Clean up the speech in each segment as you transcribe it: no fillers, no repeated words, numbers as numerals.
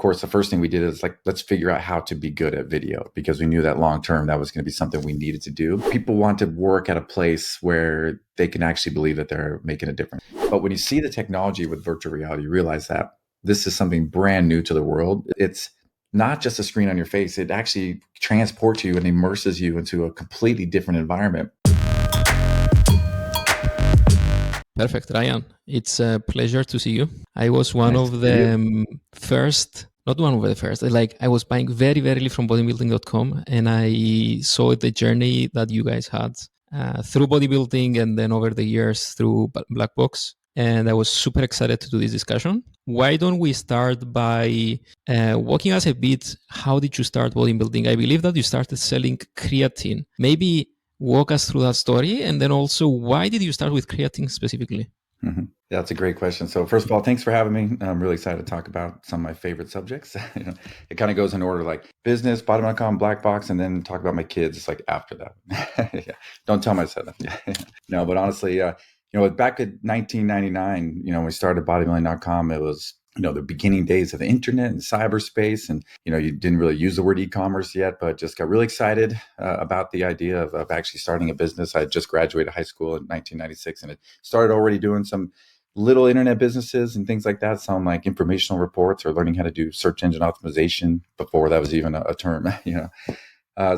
course, the first thing we did is like, let's figure out how to be good at video, because we knew that long term that was going to be something we needed to do. People want to work at a place where they can actually believe that they're making a difference. But when you see the technology with virtual reality, you realize that this is something brand new to the world. It's not just a screen on your face. It actually transports you and immerses you into a completely different environment. Perfect, Ryan. It's a pleasure to see you. I was one of the first, not one of the first, like I was buying very, very early from bodybuilding.com, and I saw the journey that you guys had through bodybuilding and then over the years through Black Box. And I was super excited to do this discussion. Why don't we start by walking us a bit, how did you start bodybuilding? I believe that you started selling creatine. Maybe walk us through that story, and then also why did you start with creatine specifically? Mm-hmm. Yeah, that's a great question. So first of all, thanks for having me. I'm really excited to talk about some of my favorite subjects. It kind of goes in order, like business, bodybuilding.com, Black Box, and then talk about my kids. It's like after that. Yeah. Don't tell them I said that. No, but honestly, back in 1999, when we started bodybuilding.com, it was the beginning days of the internet and cyberspace. And, you didn't really use the word e-commerce yet, but just got really excited about the idea of actually starting a business. I had just graduated high school in 1996, and it started already doing some little internet businesses and things like that. Some like informational reports or learning how to do search engine optimization before that was even a term,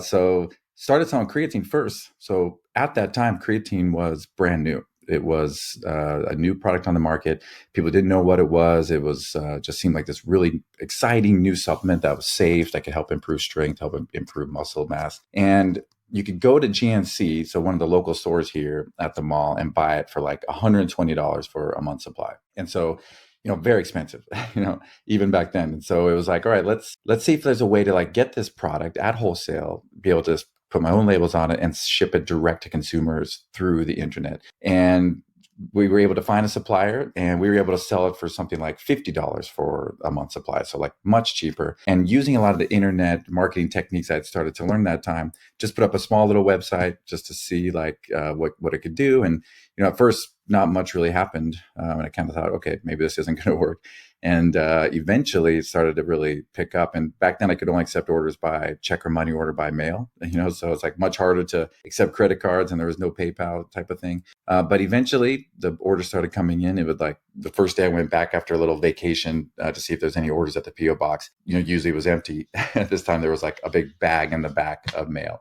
So started selling creatine first. So at that time, creatine was brand new. It was a new product on the market. People didn't know what it was. It was just seemed like this really exciting new supplement that was safe, that could help improve strength, help improve muscle mass. And you could go to GNC, so one of the local stores here at the mall, and buy it for like $120 for a month's supply. And so, very expensive, even back then. And so it was like, all right, let's see if there's a way to like get this product at wholesale, be able to put my own labels on it and ship it direct to consumers through the internet. And we were able to find a supplier, and we were able to sell it for something like $50 for a month's supply. So like much cheaper. And using a lot of the internet marketing techniques I'd started to learn that time, just put up a small little website just to see like what it could do. And, at first, not much really happened. And I kind of thought, okay, maybe this isn't going to work. And eventually it started to really pick up. And back then I could only accept orders by check or money order by mail, so it's like much harder to accept credit cards, and there was no PayPal type of thing. But eventually the orders started coming in. It was like the first day I went back after a little vacation to see if there's any orders at the PO box. Usually it was empty. At this time there was like a big bag in the back of mail,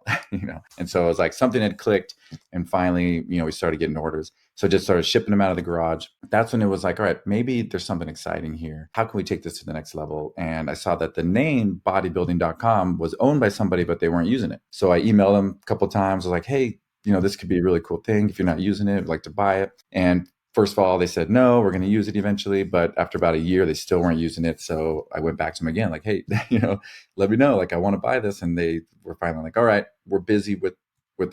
And so it was like something had clicked, and finally, we started getting orders. So just started shipping them out of the garage. That's when it was like, all right, maybe there's something exciting here. How can we take this to the next level? And I saw that the name bodybuilding.com was owned by somebody, but they weren't using it. So I emailed them a couple of times. I was like, hey, this could be a really cool thing. If you're not using it, I'd like to buy it. And first of all, they said, no, we're going to use it eventually. But after about a year, they still weren't using it. So I went back to them again, like, hey, let me know, like, I want to buy this. And they were finally like, all right, we're busy with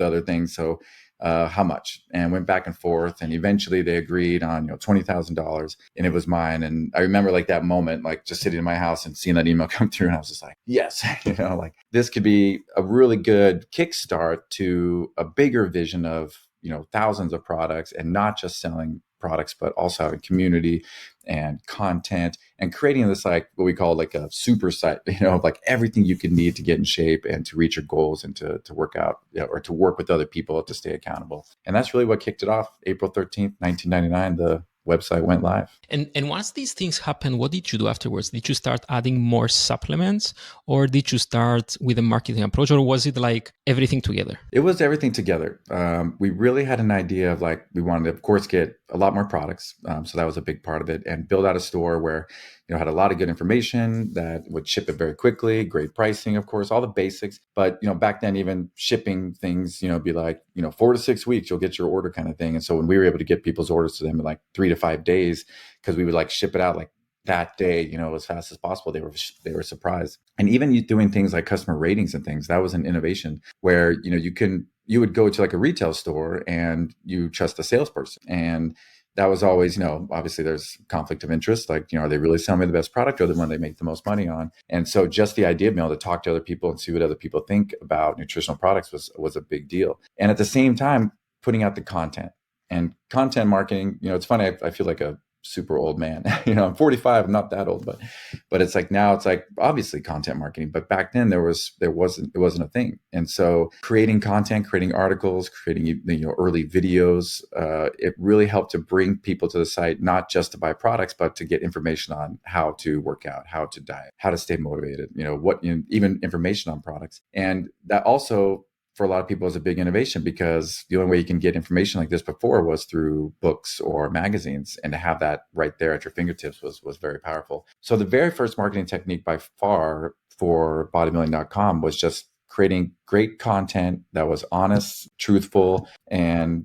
other things. So how much? And went back and forth, and eventually they agreed on $20,000, and it was mine. And I remember like that moment, like just sitting in my house and seeing that email come through, and I was just like, yes, like this could be a really good kickstart to a bigger vision of thousands of products, and not just selling products, but also having community and content, and creating this like what we call like a super site, like everything you can need to get in shape and to reach your goals and to work out, or to work with other people to stay accountable. And that's really what kicked it off. April 13th, 1999, the website went live. And once these things happen, what did you do afterwards? Did you start adding more supplements, or did you start with a marketing approach, or was it like everything together? It was everything together. We really had an idea of like, we wanted to, of course, get a lot more products. So that was a big part of it, and build out a store where, had a lot of good information that would ship it very quickly, great pricing, of course, all the basics. But, back then, even shipping things, be like, 4 to 6 weeks, you'll get your order kind of thing. And so when we were able to get people's orders to them in like 3 to 5 days, because we would like ship it out like that day, as fast as possible, they were surprised. And even doing things like customer ratings and things, that was an innovation where, you would go to like a retail store and you trust a salesperson. And that was always, obviously there's conflict of interest. Like, are they really selling me the best product, or the one they make the most money on? And so just the idea of being able to talk to other people and see what other people think about nutritional products was a big deal. And at the same time, putting out the content. And content marketing, it's funny, I feel like a super old man. I'm 45, I'm not that old, but it's like now it's like obviously content marketing, but back then it wasn't a thing. And so creating content, creating articles, creating early videos, it really helped to bring people to the site, not just to buy products, but to get information on how to work out, how to diet, how to stay motivated, even information on products. And that also for a lot of people is a big innovation, because the only way you can get information like this before was through books or magazines, and to have that right there at your fingertips was very powerful. So the very first marketing technique by far for bodybuilding.com was just creating great content that was honest, truthful, and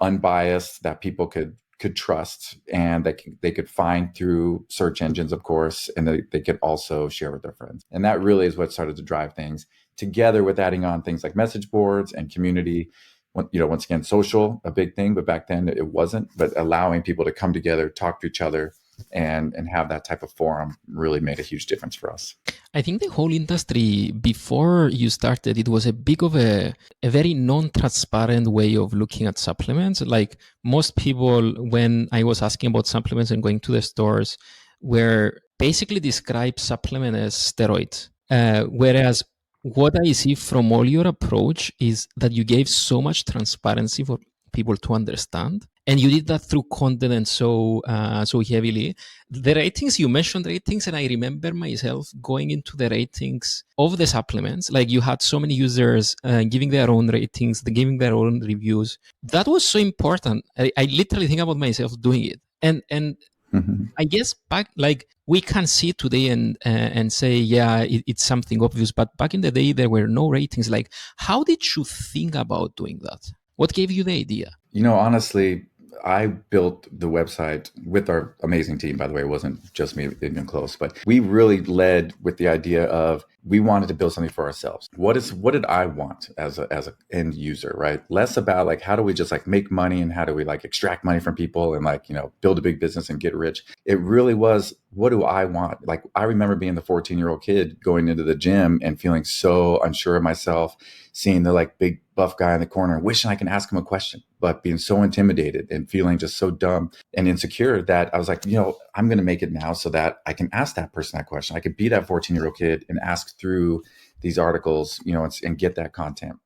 unbiased, that people could trust, and that they could find through search engines, of course, and they could also share with their friends. And that really is what started to drive things, together with adding on things like message boards and community. Once again, social, a big thing, but back then it wasn't. But allowing people to come together, talk to each other, and have that type of forum really made a huge difference for us. I think the whole industry before you started, it was a big of a very non-transparent way of looking at supplements. Like most people, when I was asking about supplements and going to the stores, were basically describe supplement as steroids. Whereas what I see from all your approach is that you gave so much transparency for people to understand, and you did that through content and so heavily. The ratings, you mentioned ratings, and I remember myself going into the ratings of the supplements. Like you had so many users giving their own ratings, giving their own reviews. That was so important. I literally think about myself doing it, and Mm-hmm. I guess back, like we can see today and say, yeah, it's something obvious. But back in the day, there were no ratings. Like, how did you think about doing that? What gave you the idea? Honestly, I built the website with our amazing team. By the way, it wasn't just me, even close, but we really led with the idea of we wanted to build something for ourselves. What did I want as a end user, right? Less about like, how do we just like make money, and how do we like extract money from people and like, build a big business and get rich. It really was, what do I want? Like, I remember being the 14-year-old kid going into the gym and feeling so unsure of myself, seeing the like big buff guy in the corner, wishing I can ask him a question, but being so intimidated and feeling just so dumb and insecure that I was like, I'm going to make it now so that I can ask that person that question. I could be that 14-year-old kid and ask through these articles, and get that content.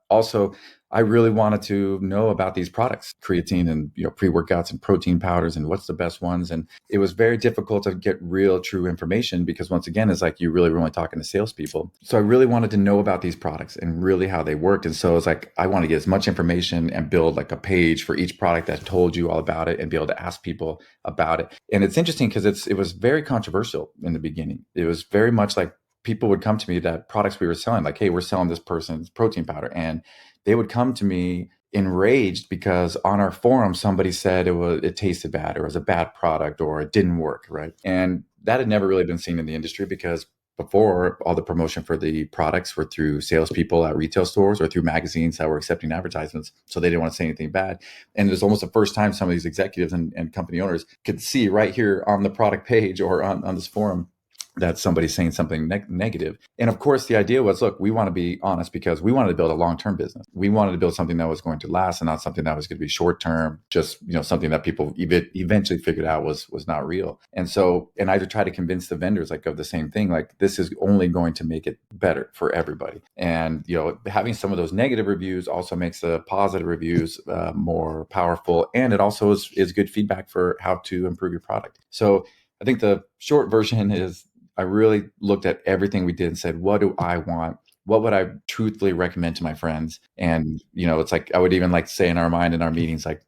Also, I really wanted to know about these products, creatine and pre-workouts and protein powders, and what's the best ones. And it was very difficult to get real, true information, because once again, it's like you really were only talking to salespeople. So I really wanted to know about these products and really how they worked. And so it's like I want to get as much information and build like a page for each product that told you all about it, and be able to ask people about it. And it's interesting because it was very controversial in the beginning. It was very much like people would come to me that products we were selling, like, hey, we're selling this person's protein powder. And they would come to me enraged because on our forum, somebody said it tasted bad, or it was a bad product, or it didn't work, right? And that had never really been seen in the industry, because before, all the promotion for the products were through salespeople at retail stores or through magazines that were accepting advertisements. So they didn't want to say anything bad. And it was almost the first time some of these executives and company owners could see right here on the product page or on this forum that somebody's saying something negative. And of course, the idea was, look, we want to be honest, because we wanted to build a long-term business. We wanted to build something that was going to last, and not something that was going to be short-term, just, something that people eventually figured out was not real. And so, and I try to convince the vendors like of the same thing, like this is only going to make it better for everybody. And, having some of those negative reviews also makes the positive reviews more powerful. And it also is good feedback for how to improve your product. So I think the short version is, I really looked at everything we did and said, what do I want? What would I truthfully recommend to my friends? And, it's like, I would even like say in our mind, in our meetings, like,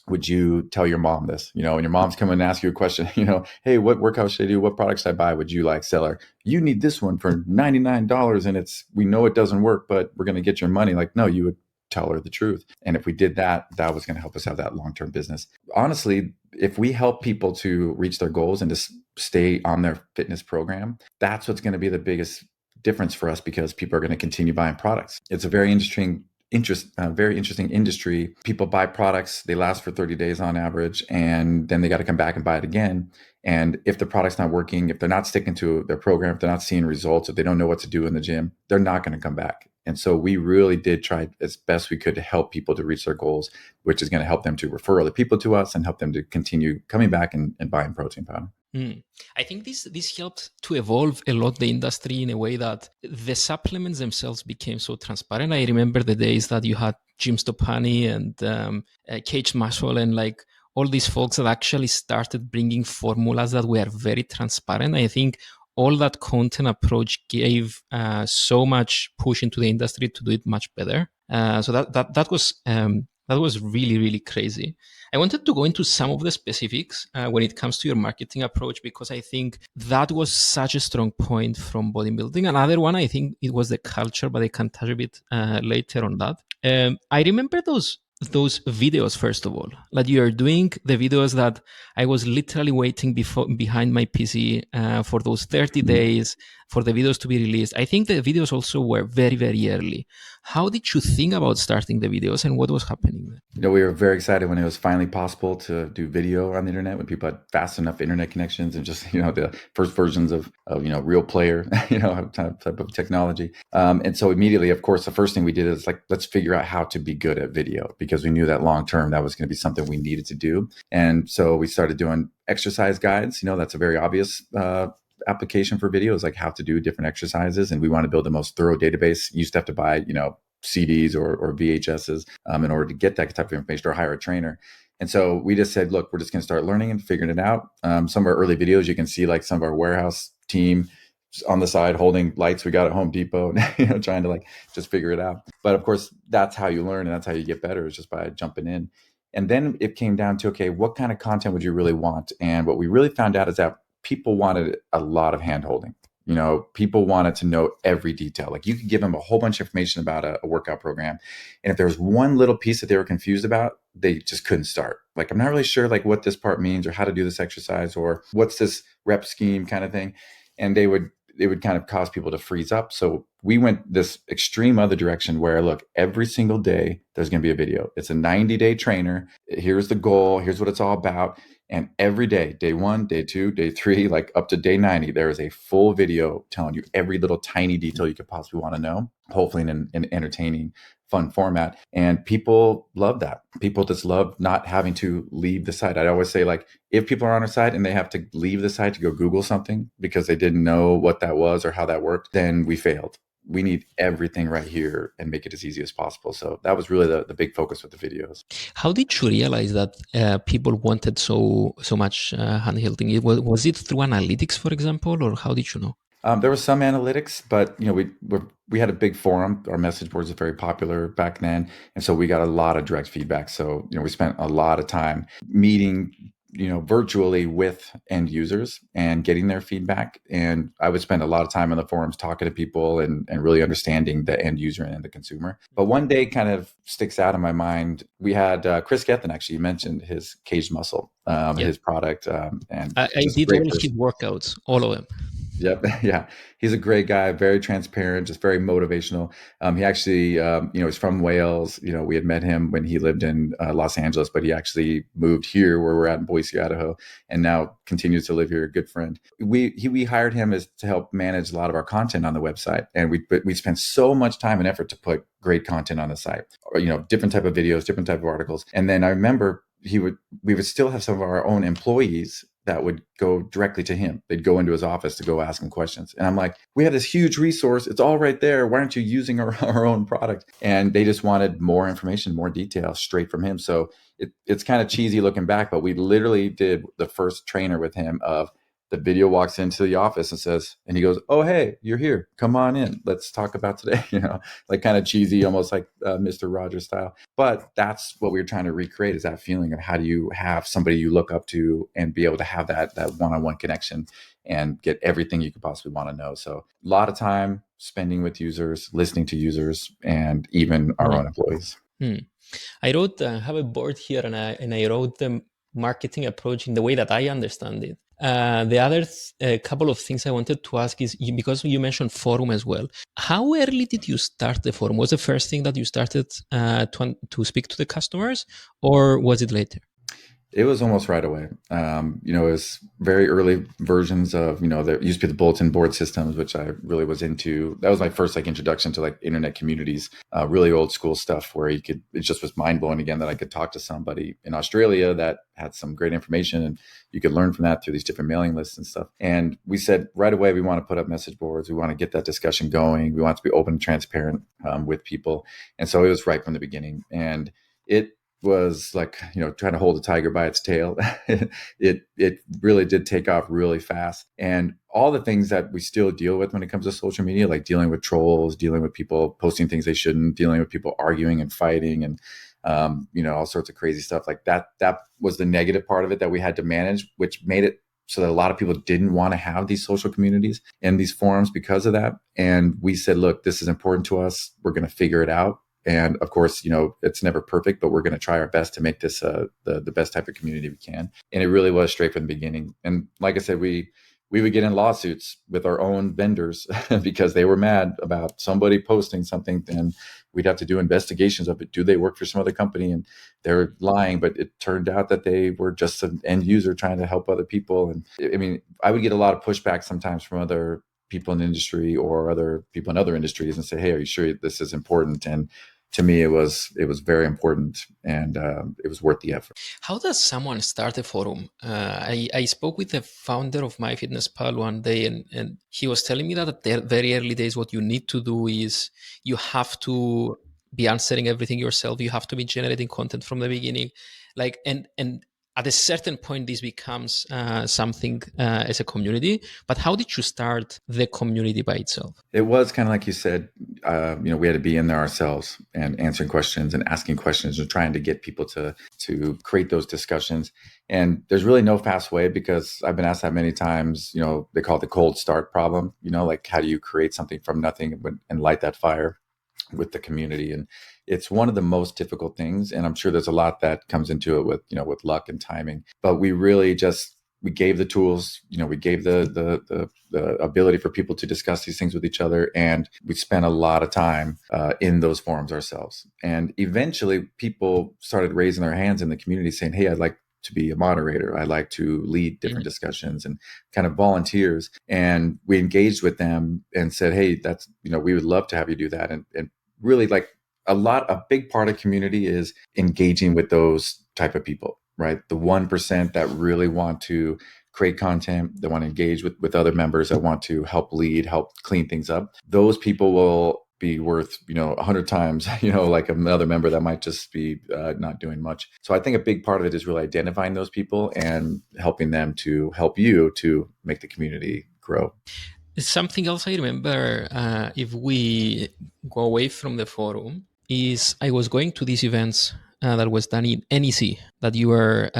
would you tell your mom this? And your mom's coming and ask you a question, hey, what workout should I do? What products should I buy? Would you like sell her? You need this one for $99. And we know it doesn't work, but we're going to get your money. Like, no, you would tell her the truth. And if we did that, that was going to help us have that long-term business. Honestly, if we help people to reach their goals and to stay on their fitness program, that's what's going to be the biggest difference for us, because people are going to continue buying products. It's a very interesting industry. People buy products, they last for 30 days on average, and then they got to come back and buy it again. And if the product's not working, if they're not sticking to their program, if they're not seeing results, if they don't know what to do in the gym, they're not going to come back. And so we really did try as best we could to help people to reach their goals, which is going to help them to refer other people to us and help them to continue coming back and buying protein powder. I think this helped to evolve a lot the industry in a way that the supplements themselves became so transparent. I remember the days that you had Jim Stoppani and Cage Muscle and like all these folks that actually started bringing formulas that were very transparent. I think all that content approach gave so much push into the industry to do it much better. So that was really really crazy. I wanted to go into some of the specifics when it comes to your marketing approach, because I think that was such a strong point from bodybuilding. Another one, I think it was the culture, but I can touch a bit later on that. I remember those videos, first of all, like you're doing the videos that I was literally waiting behind my PC for those 30 days for the videos to be released. I think the videos also were very, very early. How did you think about starting the videos and what was happening there? You know, we were very excited when it was finally possible to do video on the internet, when people had fast enough internet connections and just, the first versions of Real Player, type of technology. And so immediately, of course, the first thing we did is like, let's figure out how to be good at video, because we knew that long term, that was going to be something we needed to do. And so we started doing exercise guides. That's a very obvious application for videos, like how to do different exercises. And we want to build the most thorough database. You used to have to buy, CDs or VHSs in order to get that type of information, or hire a trainer. And so we just said, look, we're just going to start learning and figuring it out. Some of our early videos, you can see like some of our warehouse team on the side holding lights we got at Home Depot, trying to like just figure it out. But of course, that's how you learn and that's how you get better, is just by jumping in. And then it came down to, okay, what kind of content would you really want? And what we really found out is that people wanted a lot of hand holding. People wanted to know every detail. Like you could give them a whole bunch of information about a workout program, and if there was one little piece that they were confused about, they just couldn't start. Like, I'm not really sure like what this part means, or how to do this exercise, or what's this rep scheme kind of thing. And it would kind of cause people to freeze up. So we went this extreme other direction where, look, every single day there's going to be a video. It's a 90-day trainer. Here's the goal. Here's what it's all about. And every day, day 1, day 2, day 3, like up to day 90, there is a full video telling you every little tiny detail you could possibly want to know, hopefully in an entertaining, fun format. And people love that. People just love not having to leave the site. I always say, like, if people are on our site and they have to leave the site to go Google something because they didn't know what that was or how that worked, then we failed. We need everything right here and make it as easy as possible. So that was really the big focus with the videos. How did you realize that people wanted so much handholding? Was it through analytics, for example, or how did you know? There was some analytics, but we had a big forum. Our message boards are very popular back then, and so we got a lot of direct feedback. So we spent a lot of time meeting virtually with end users and getting their feedback. And I would spend a lot of time on the forums talking to people and really understanding the end user and the consumer. But one day kind of sticks out in my mind. We had Chris Gethin, actually, you mentioned his Cage Muscle, his product. And I did all his workouts, all of them. Yep. Yeah. He's a great guy, very transparent, just very motivational. He actually, he's from Wales. We had met him when he lived in Los Angeles, but he actually moved here where we're at in Boise, Idaho, and now continues to live here. A good friend. We hired him to help manage a lot of our content on the website. And we spent so much time and effort to put great content on the site, or, different type of videos, different type of articles. And then I remember we would still have some of our own employees that would go directly to him. They'd go into his office to go ask him questions. And I'm like, we have this huge resource. It's all right there. Why aren't you using our own product? And they just wanted more information, more detail straight from him. So it's kind of cheesy looking back, but we literally did the first trainer with him of the video walks into the office and he goes, oh, hey, you're here. Come on in. Let's talk about today. Like kind of cheesy, almost like Mr. Rogers style. But that's what we were trying to recreate, is that feeling of how do you have somebody you look up to and be able to have that one-on-one connection and get everything you could possibly want to know. So a lot of time spending with users, listening to users, and even our own employees. I wrote, have a board here, and I wrote the marketing approach in the way that I understand it. The other couple of things I wanted to ask is, because you mentioned forum as well, how early did you start the forum? Was the first thing that you started to speak to the customers, or was it later? It was almost right away. It was very early versions of, there used to be the bulletin board systems, which I really was into. That was my first like introduction to like internet communities, really old school stuff where it just was mind blowing again that I could talk to somebody in Australia that had some great information and you could learn from that through these different mailing lists and stuff. And we said right away, we want to put up message boards. We want to get that discussion going. We want it to be open and transparent with people. And so it was right from the beginning. And it was like, trying to hold a tiger by its tail. It really did take off really fast. And all the things that we still deal with when it comes to social media, like dealing with trolls, dealing with people posting things they shouldn't, dealing with people arguing and fighting and all sorts of crazy stuff like that. That was the negative part of it that we had to manage, which made it so that a lot of people didn't want to have these social communities and these forums because of that. And we said, look, this is important to us. We're going to figure it out. And of course, it's never perfect, but we're going to try our best to make this the best type of community we can. And it really was straight from the beginning. And like I said, we would get in lawsuits with our own vendors because they were mad about somebody posting something. And we'd have to do investigations of it. Do they work for some other company? And they're lying, but it turned out that they were just an end user trying to help other people. And I mean, I would get a lot of pushback sometimes from other people in the industry or other people in other industries and say, hey, are you sure this is important? And to me, it was very important, and it was worth the effort. How does someone start a forum? I spoke with the founder of MyFitnessPal one day, and he was telling me that at the very early days, what you need to do is you have to be answering everything yourself. You have to be generating content from the beginning, like and at a certain point, this becomes something as a community. But how did you start the community by itself? It was kind of like you said, we had to be in there ourselves and answering questions and asking questions and trying to get people to create those discussions. And there's really no fast way because I've been asked that many times. They call it the cold start problem. Like how do you create something from nothing and light that fire with the community? And it's one of the most difficult things. And I'm sure there's a lot that comes into it with luck and timing. But we really we gave the tools, we gave the ability for people to discuss these things with each other. And we spent a lot of time in those forums ourselves. And eventually people started raising their hands in the community saying, hey, I'd like to be a moderator. I like to lead different discussions and kind of volunteers. And we engaged with them and said, hey, that's, we would love to have you do that. And really like a big part of community is engaging with those type of people, right? The 1% that really want to create content, that want to engage with other members, that want to help lead, help clean things up. Those people will be worth 100 times like another member that might just be not doing much. So I think a big part of it is really identifying those people and helping them to help you to make the community grow. Something else I remember, if we go away from the forum, is I was going to these events that was done in NEC, that you were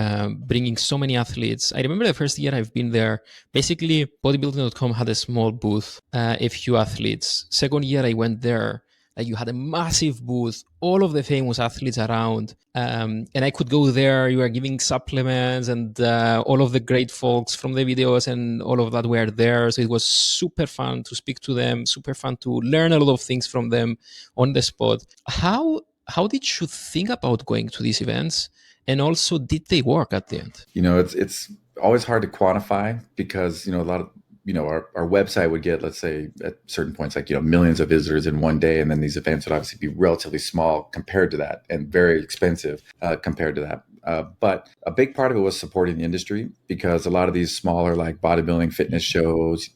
bringing so many athletes. I remember the first year I've been there, basically bodybuilding.com had a small booth, a few athletes. Second year I went there, like you had a massive booth, all of the famous athletes around. And I could go there, you were giving supplements and all of the great folks from the videos and all of that were there. So it was super fun to speak to them, super fun to learn a lot of things from them on the spot. How did you think about going to these events? And also, did they work at the end? It's always hard to quantify because, a lot of, our website would get, let's say at certain points, like, millions of visitors in one day. And then these events would obviously be relatively small compared to that and very expensive compared to that. But a big part of it was supporting the industry because a lot of these smaller, like bodybuilding fitness shows,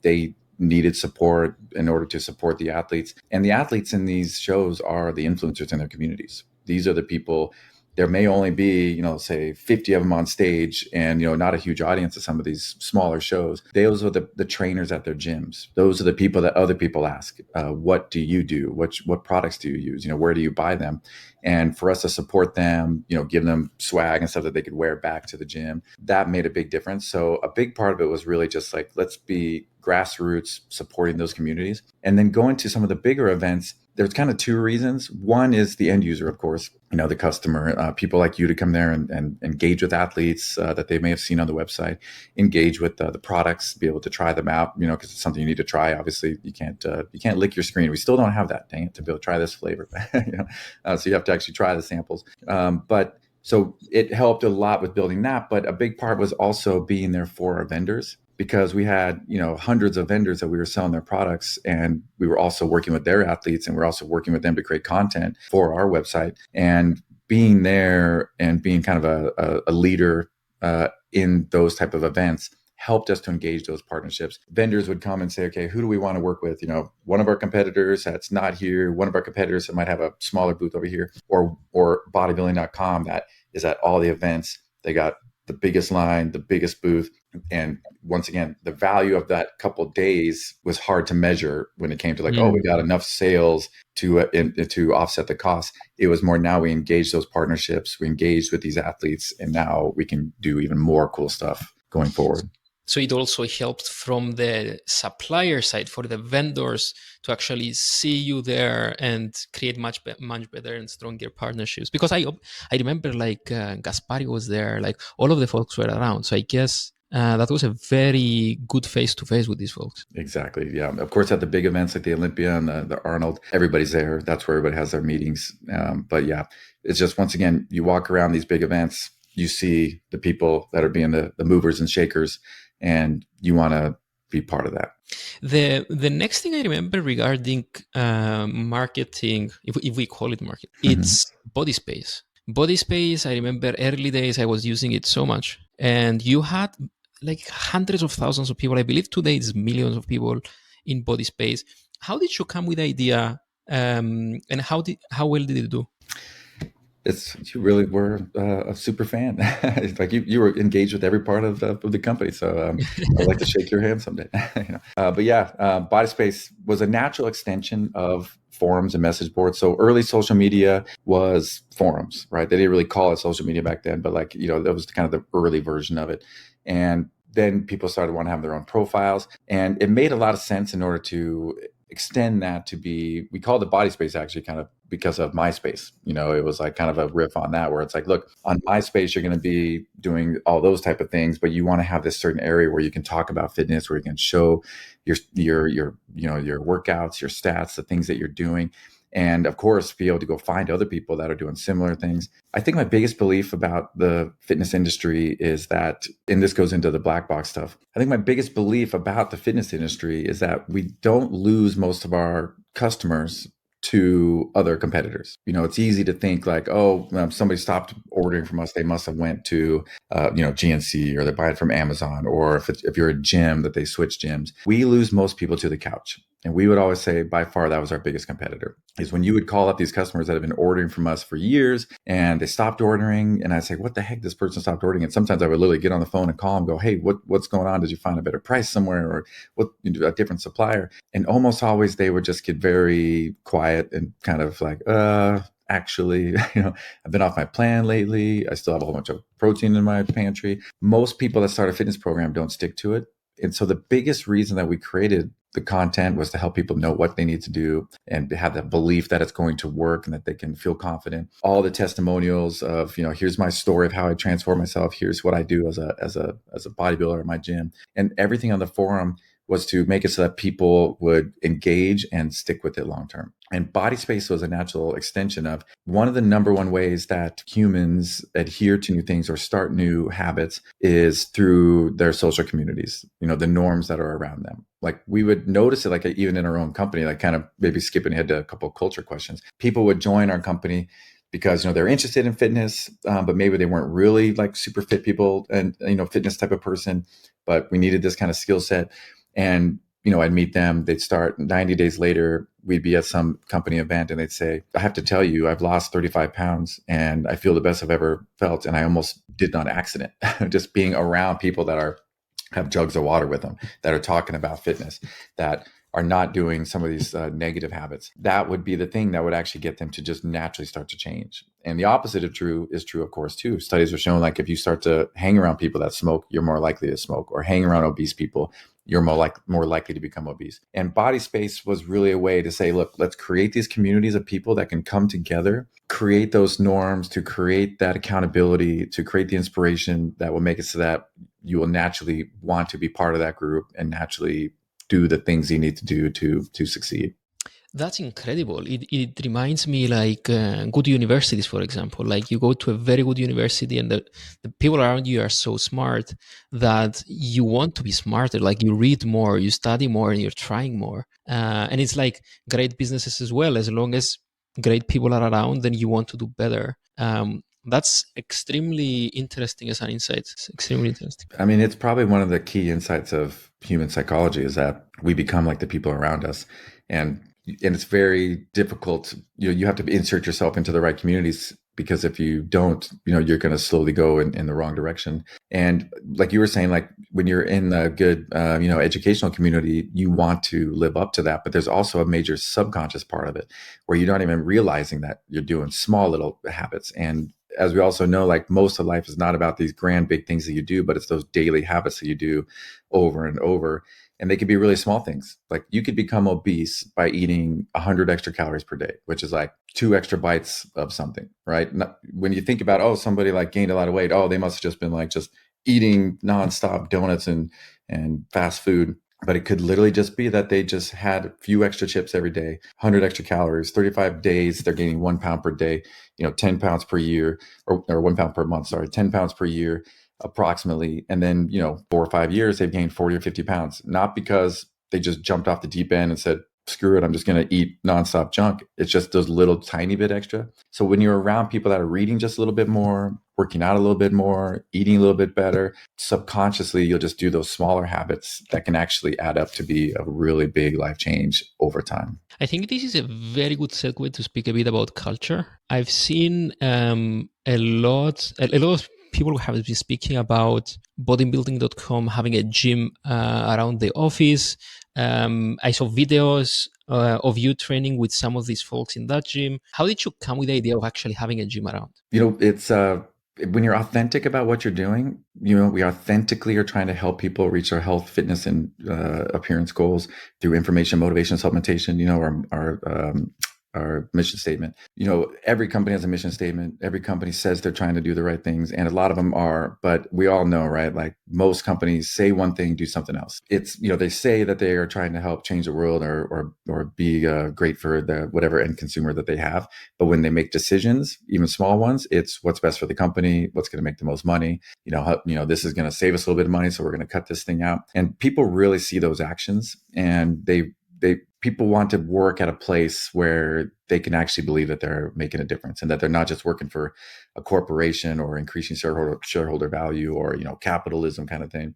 they needed support in order to support the athletes. And the athletes in these shows are the influencers in their communities. These are the people. There may only be, say 50 of them on stage and, not a huge audience of some of these smaller shows. Those are the trainers at their gyms. Those are the people that other people ask, what do you do? What products do you use? Where do you buy them? And for us to support them, give them swag and stuff that they could wear back to the gym, that made a big difference. So a big part of it was really just like, let's be grassroots supporting those communities. And then going to some of the bigger events, there's kind of two reasons. One is the end user, of course, the customer, people like you to come there and engage with athletes that they may have seen on the website, engage with the products, be able to try them out, because it's something you need to try. Obviously, you can't lick your screen. We still don't have that, dang it, to be able to try this flavor. So you have to actually try the samples. But So it helped a lot with building that. But a big part was also being there for our vendors, because we had, hundreds of vendors that we were selling their products, and we were also working with their athletes, and we're also working with them to create content for our website. And being there and being kind of a leader in those type of events helped us to engage those partnerships. Vendors would come and say, okay, who do we want to work with? One of our competitors that's not here, one of our competitors that might have a smaller booth over here, or bodybuilding.com that is at all the events. They got the biggest line, the biggest booth. And once again, the value of that couple of days was hard to measure when it came to like, oh, we got enough sales to offset the cost. It was more, now we engage those partnerships, we engaged with these athletes, and now we can do even more cool stuff going forward. So it also helped from the supplier side for the vendors to actually see you there and create much better and stronger partnerships. Because I remember like Gaspari was there, like all of the folks were around. So I guess that was a very good face-to-face with these folks. Exactly. Yeah. Of course, at the big events like the Olympia and the Arnold, everybody's there. That's where everybody has their meetings. But yeah, it's just, once again, you walk around these big events, you see the people that are being the movers and shakers, and you want to be part of that. The next thing I remember regarding marketing, if we call it market, it's BodySpace. BodySpace, I remember early days I was using it so much, and you had like hundreds of thousands of people. I believe today it's millions of people in BodySpace. How did you come with the idea, and how well did it do? You really were a super fan. It's like you were engaged with every part of the company. So I'd like to shake your hand someday. But yeah, BodySpace was a natural extension of forums and message boards. So early social media was forums, right? They didn't really call it social media back then, but like, that was kind of the early version of it. And then people started wanting to have their own profiles, and it made a lot of sense in order to extend that to be, we called it BodySpace actually kind of because of MySpace. It was like kind of a riff on that, where it's like, look, on MySpace, you're going to be doing all those type of things, but you want to have this certain area where you can talk about fitness, where you can show your workouts, your stats, the things that you're doing. And of course, be able to go find other people that are doing similar things. I think my biggest belief about the fitness industry is that, and this goes into the black box stuff, I think my biggest belief about the fitness industry is that we don't lose most of our customers to other competitors. It's easy to think like, oh, somebody stopped ordering from us, they must have went to GNC, or they buy it from Amazon, or if you're a gym, that they switch gyms. We lose most people to the couch. And we would always say, by far, that was our biggest competitor, is when you would call up these customers that have been ordering from us for years and they stopped ordering. And I'd say, what the heck, this person stopped ordering? And sometimes I would literally get on the phone and call them, go, hey, what's going on? Did you find a better price somewhere, or a different supplier? And almost always they would just get very quiet and kind of like, actually, I've been off my plan lately. I still have a whole bunch of protein in my pantry. Most people that start a fitness program don't stick to it. And so the biggest reason that we created the content was to help people know what they need to do and have that belief that it's going to work and that they can feel confident. All the testimonials of, here's my story of how I transform myself. Here's what I do as a bodybuilder at my gym, and everything on the forum was to make it so that people would engage and stick with it long term. And BodySpace was a natural extension of one of the number one ways that humans adhere to new things or start new habits is through their social communities, the norms that are around them. Like we would notice it, like even in our own company, like kind of maybe skipping ahead to a couple of culture questions. People would join our company because they're interested in fitness, but maybe they weren't really like super fit people and fitness type of person, but we needed this kind of skill set. And I'd meet them, they'd start 90 days later, we'd be at some company event and they'd say, I have to tell you, I've lost 35 pounds and I feel the best I've ever felt. And I almost did on accident, just being around people that have jugs of water with them, that are talking about fitness, that are not doing some of these negative habits. That would be the thing that would actually get them to just naturally start to change. And the opposite is true, of course, too. Studies are showing like if you start to hang around people that smoke, you're more likely to smoke, or hang around obese people, you're more likely to become obese. And BodySpace was really a way to say, look, let's create these communities of people that can come together, create those norms, to create that accountability, to create the inspiration that will make it so that you will naturally want to be part of that group and naturally do the things you need to do to succeed. That's incredible. It reminds me like good universities, for example. Like you go to a very good university and the people around you are so smart that you want to be smarter. Like you read more, you study more, and you're trying more. And it's like great businesses as well. As long as great people are around, then you want to do better. That's extremely interesting as an insight. It's extremely interesting. I mean, it's probably one of the key insights of human psychology is that we become like the people around us. And it's very difficult. You have to insert yourself into the right communities because if you don't, you're going to slowly go in the wrong direction. And like you were saying, like when you're in a good, educational community, you want to live up to that. But there's also a major subconscious part of it where you're not even realizing that you're doing small little habits. And as we also know, like most of life is not about these grand big things that you do, but it's those daily habits that you do over and over. And they could be really small things. Like you could become obese by eating 100 extra calories per day, which is like 2 extra bites of something, right? When you think about, oh, somebody like gained a lot of weight, oh, they must have just been like just eating nonstop donuts and fast food. But it could literally just be that they just had a few extra chips every day, 100 extra calories, 35 days, they're gaining 1 pound per day, 10 pounds per year, or 1 pound per month, sorry, 10 pounds per year approximately. And then, 4 or 5 years, they've gained 40 or 50 pounds, not because they just jumped off the deep end and said, screw it, I'm just going to eat nonstop junk. It's just those little tiny bit extra. So when you're around people that are reading just a little bit more, working out a little bit more, eating a little bit better, subconsciously, you'll just do those smaller habits that can actually add up to be a really big life change over time. I think this is a very good segue to speak a bit about culture. I've seen a lot of people who have been speaking about bodybuilding.com having a gym around the office. I saw videos of you training with some of these folks in that gym. How did you come with the idea of actually having a gym around? It's when you're authentic about what you're doing, we authentically are trying to help people reach their health, fitness, and appearance goals through information, motivation, supplementation. Our mission statement. Every company has a mission statement. Every company says they're trying to do the right things, and a lot of them are. But we all know, right? Like most companies say one thing, do something else. It's they say that they are trying to help change the world or be great for the whatever end consumer that they have. But when they make decisions, even small ones, it's what's best for the company, what's going to make the most money. This is going to save us a little bit of money, so we're going to cut this thing out. And people really see those actions, and people want to work at a place where they can actually believe that they're making a difference and that they're not just working for a corporation or increasing shareholder value or capitalism kind of thing.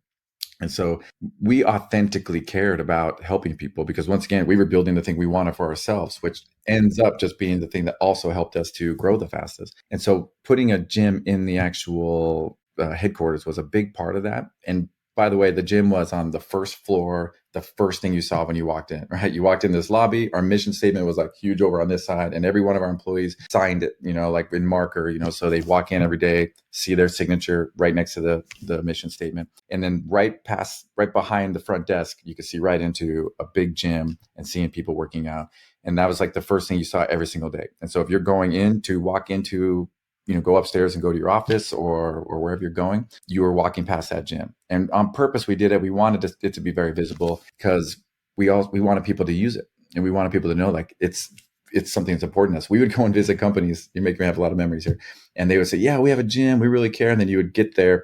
And so we authentically cared about helping people because once again, we were building the thing we wanted for ourselves, which ends up just being the thing that also helped us to grow the fastest. And so putting a gym in the actual headquarters was a big part of that. And by the way, the gym was on the first floor, the first thing you saw when you walked in, right? You walked in this lobby, our mission statement was like huge over on this side, and every one of our employees signed it, like in marker, so they walk in every day, see their signature right next to the mission statement. And then right behind the front desk, you could see right into a big gym and seeing people working out. And that was like the first thing you saw every single day. And so if you're going in to walk into go upstairs and go to your office or wherever you're going, you were walking past that gym. And on purpose, we did it. We wanted it to be very visible because we wanted people to use it. And we wanted people to know like it's something that's important to us. We would go and visit companies. You make me have a lot of memories here. And they would say, yeah, we have a gym. We really care. And then you would get there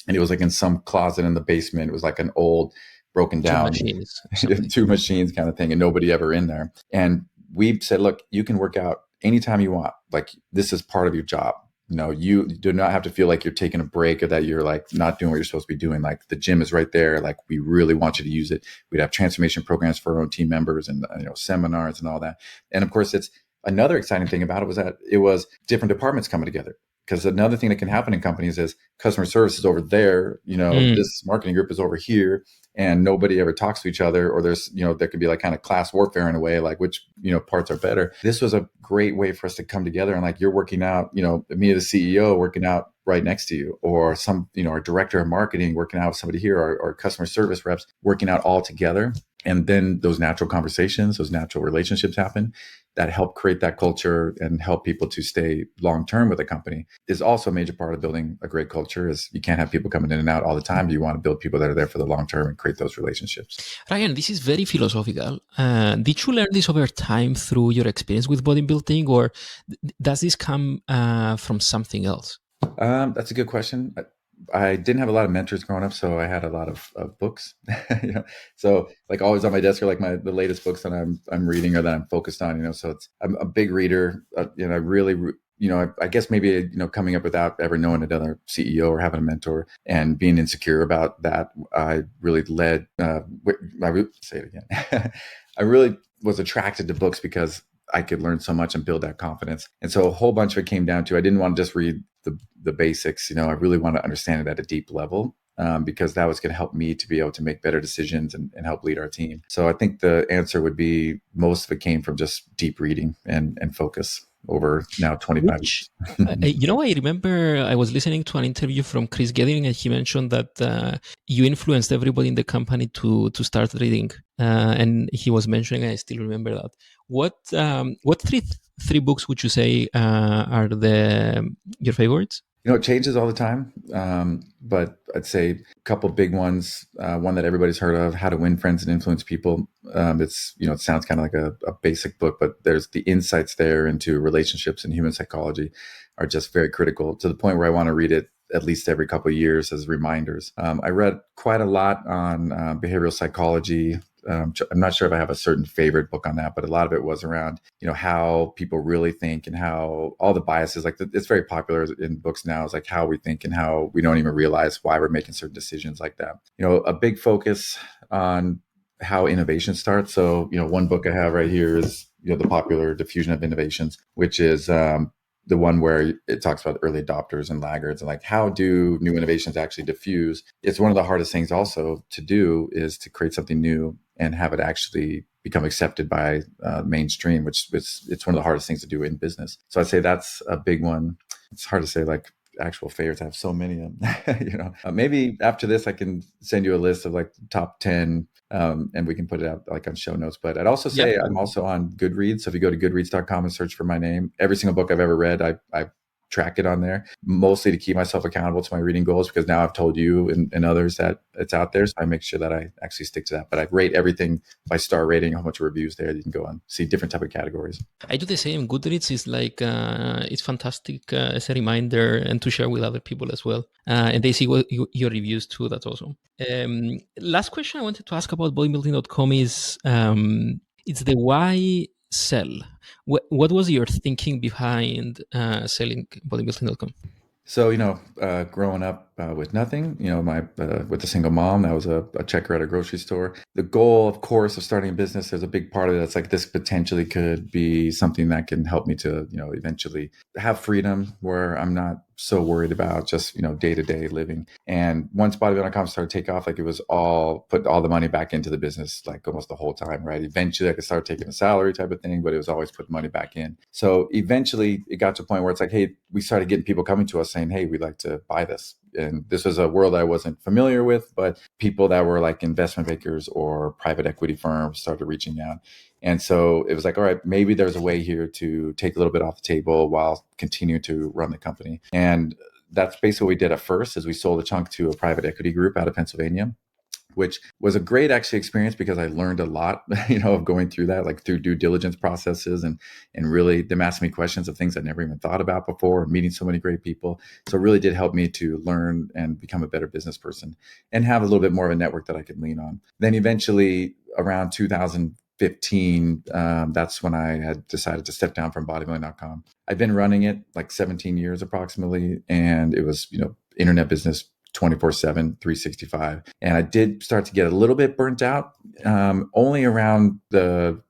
and it was like in some closet in the basement. It was like an old broken down two machines kind of thing. And nobody ever in there. And we said, look, you can work out anytime you want. Like this is part of your job. You do not have to feel like you're taking a break or that you're like not doing what you're supposed to be doing. Like the gym is right there. Like we really want you to use it. We'd have transformation programs for our own team members and seminars and all that. And of course, it's another exciting thing about it was that it was different departments coming together. Because another thing that can happen in companies is customer service is over there, this marketing group is over here, and nobody ever talks to each other, or there's, there could be like kind of class warfare in a way, like which, parts are better. This was a great way for us to come together and like you're working out, me, the CEO, working out right next to you, or some, our director of marketing working out with somebody here, or customer service reps working out all together. And then those natural conversations, those natural relationships happen that help create that culture and help people to stay long-term with a company is also a major part of building a great culture. Is you can't have people coming in and out all the time. You want to build people that are there for the long term and create those relationships. Ryan, this is very philosophical. Did you learn this over time through your experience with bodybuilding, or does this come from something else? That's a good question. I didn't have a lot of mentors growing up, so I had a lot of books. So like always on my desk are like the latest books that I'm reading or that I'm focused on. So I'm a big reader. I really, I guess maybe coming up without ever knowing another CEO or having a mentor and being insecure about that, I really led. I would say it again. I really was attracted to books because I could learn so much and build that confidence. And so a whole bunch of it came down to I didn't want to just read the basics. I really want to understand it at a deep level because that was going to help me to be able to make better decisions and help lead our team. So I think the answer would be most of it came from just deep reading and focus over now 25 years. I remember I was listening to an interview from Chris Geding, and he mentioned that you influenced everybody in the company to start reading. And he was mentioning, I still remember that. What three books would you say are your favorites? It changes all the time, but I'd say a couple big ones. One that everybody's heard of, How to Win Friends and Influence People. It's it sounds kind of like a basic book, but there's the insights there into relationships and human psychology are just very critical to the point where I want to read it at least every couple of years as reminders. I read quite a lot on behavioral psychology. I'm not sure if I have a certain favorite book on that, but a lot of it was around, how people really think and how all the biases, it's very popular in books now, is like how we think and how we don't even realize why we're making certain decisions like that. A big focus on how innovation starts. So, one book I have right here is, the popular Diffusion of Innovations, which is the one where it talks about early adopters and laggards and like how do new innovations actually diffuse. It's one of the hardest things also to do is to create something new and have it actually become accepted by mainstream, which it's one of the hardest things to do in business. So I'd say that's a big one. It's hard to say like actual favorites. I have so many of them. Maybe after this I can send you a list of like top 10 and we can put it out like on show notes. But I'd also say I'm also on Goodreads. So if you go to goodreads.com and search for my name, every single book I've ever read, I track it on there, mostly to keep myself accountable to my reading goals, because now I've told you and others that it's out there. So I make sure that I actually stick to that. But I rate everything by star rating, how much reviews there. You can go and see different type of categories. I do the same. Goodreads is like, it's fantastic as a reminder and to share with other people as well. And they see your reviews too. That's awesome. Last question I wanted to ask about bodybuilding.com is, it's the why sell. What was your thinking behind selling bodybuilding.com? So, growing up with nothing, with a single mom, that was a checker at a grocery store. The goal, of course, of starting a business, there's a big part of it that's like this potentially could be something that can help me to, eventually have freedom where I'm not so worried about just, day-to-day living. And once bodybuilding.com started to take off, like it was put all the money back into the business, like almost the whole time, right? Eventually I could start taking a salary type of thing, but it was always put money back in. So eventually it got to a point where it's like, hey, we started getting people coming to us saying, hey, we'd like to buy this. And this was a world I wasn't familiar with, but people that were like investment bankers or private equity firms started reaching out. And so it was like, all right, maybe there's a way here to take a little bit off the table while continuing to run the company. And that's basically what we did at first, is we sold a chunk to a private equity group out of Pennsylvania, which was a great actually experience because I learned a lot, of going through that, like through due diligence processes and really them asking me questions of things I never even thought about before, and meeting so many great people. So it really did help me to learn and become a better business person and have a little bit more of a network that I could lean on. Then eventually around 2015, that's when I had decided to step down from bodybuilding.com. I've been running it like 17 years approximately, and it was, internet business 24/7, 365. And I did start to get a little bit burnt out, only around the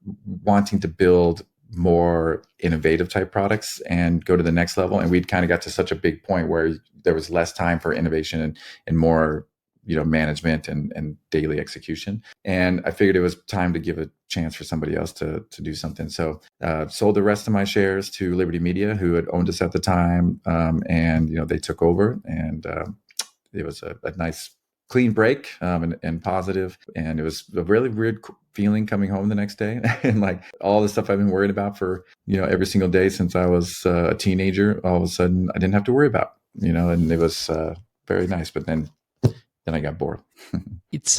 wanting to build more innovative type products and go to the next level. And we'd kind of got to such a big point where there was less time for innovation and more, management and daily execution. And I figured it was time to give a chance for somebody else to do something. So sold the rest of my shares to Liberty Media, who had owned us at the time. And, they took over, and it was a nice clean break and positive. And it was a really weird feeling coming home the next day. And like all the stuff I've been worried about for, every single day since I was a teenager, all of a sudden I didn't have to worry about, and it was very nice. But then I got bored. It's